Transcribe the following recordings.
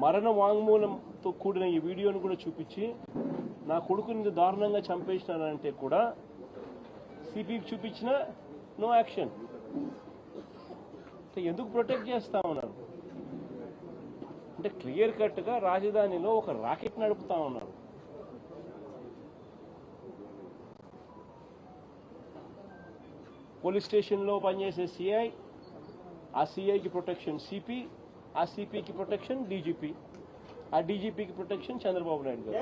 మరణ వాంగ్మూలంతో కూడిన ఈ వీడియోను కూడా చూపించి నా కొడుకుని దారుణంగా చంపేసినానంటే కూడా సిపికి చూపించిన నో యాక్షన్. ఎందుకు ప్రొటెక్ట్ చేస్తా ఉన్నారు అంటే క్లియర్ కట్గా రాజధానిలో ఒక రాకెట్ నడుపుతా ఉన్నారు. పోలీస్ స్టేషన్లో పనిచేసే సిఐ, ఆ సిఐకి ప్రొటెక్షన్ సిపి, ఆ సిపికి ప్రొటెక్షన్ డీజీపీ, ఆ డీజీపీకి ప్రొటెక్షన్ చంద్రబాబు నాయుడు గారు.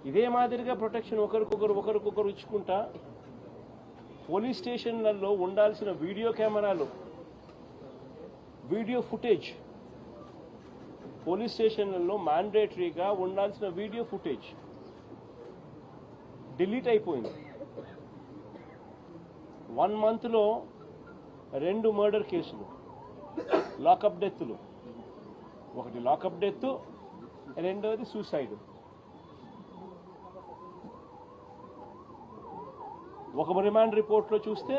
ఇదే మాదిరిగా ప్రొటెక్షన్ ఒకరికొకరు ఇచ్చుకుంటా పోలీస్ స్టేషన్లలో ఉండాల్సిన వీడియో కెమెరాలు, వీడియో ఫుటేజ్, పోలీస్ స్టేషన్లలో మ్యాండేటరీగా ఉండాల్సిన వీడియో ఫుటేజ్ డిలీట్ అయిపోయింది. 1 monthలో 2 మర్డర్ కేసులు, లాకప్ డెత్లు, ఒకటి లాకప్ డెత్, రెండవది సూసైడ్. ఒక రిమాండ్ రిపోర్ట్లో చూస్తే,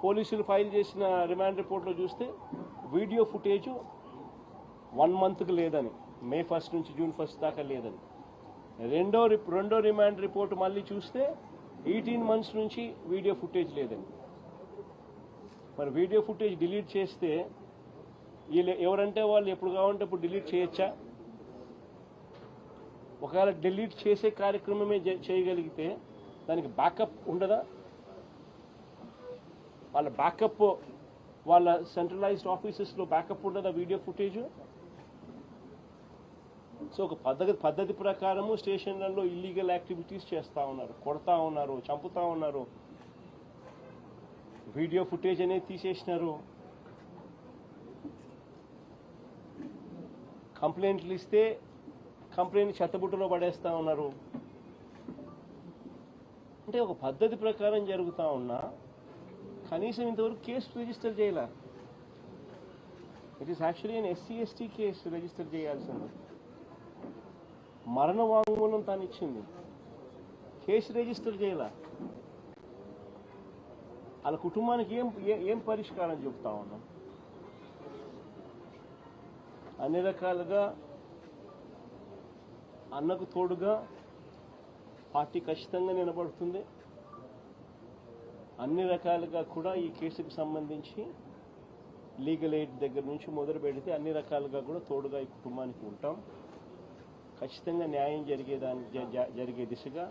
పోలీసులు ఫైల్ చేసిన రిమాండ్ రిపోర్ట్లో చూస్తే వీడియో ఫుటేజ్ 1 monthకి లేదని, May 1 నుంచి June 1 దాకా లేదని. రెండో రిమాండ్ రిపోర్ట్ మళ్ళీ చూస్తే 18 months నుంచి వీడియో ఫుటేజ్ లేదని. మరి వీడియో ఫుటేజ్ డిలీట్ చేస్తే వీళ్ళు ఎవరంటే వాళ్ళు ఎప్పుడు కావాలంటే అప్పుడు డిలీట్ చేయొచ్చా? ఒకవేళ డిలీట్ చేసే కార్యక్రమమే చేయగలిగితే దానికి బ్యాకప్ ఉండదా? వాళ్ళ బ్యాకప్, వాళ్ళ సెంట్రలైజ్డ్ ఆఫీసెస్లో బ్యాకప్ ఉండదా వీడియో ఫుటేజ్? సో ఒక పద్ధతి ప్రకారము స్టేషన్లలో ఇల్లీగల్ యాక్టివిటీస్ చేస్తూ ఉన్నారు, కొడతా ఉన్నారు, చంపుతా ఉన్నారు, వీడియో ఫుటేజ్ అనేది తీసేసినారు. కంప్లైంట్లు ఇస్తే కంప్లైంట్ చెత్తబుట్టలో పడేస్తా ఉన్నారు. అంటే ఒక పద్ధతి ప్రకారం జరుగుతూ ఉన్నా కనీసం ఇంతవరకు కేసు రిజిస్టర్ చేయాల. It is actually SC/ST case register చేయాల్సింది. మరణ వాంగ్మూలం తాను ఇచ్చింది, కేసు రిజిస్టర్ చేయాల. వాళ్ళ కుటుంబానికి ఏం పరిష్కారం చెప్తా ఉన్నాం? అన్ని రకాలుగా అన్నకు తోడుగా పార్టీ ఖచ్చితంగా నిలబడుతుంది. అన్ని రకాలుగా కూడా ఈ కేసుకు సంబంధించి లీగల్ ఎయిడ్ దగ్గర నుంచి మొదలు పెడితే అన్ని రకాలుగా కూడా తోడుగా ఈ కుటుంబానికి ఉంటాం. ఖచ్చితంగా న్యాయం జరిగే దిశగా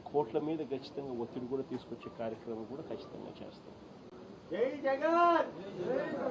కోర్టుల మీద ఖచ్చితంగా ఒత్తిడి కూడా తీసుకొచ్చే కార్యక్రమం కూడా ఖచ్చితంగా చేస్తాం.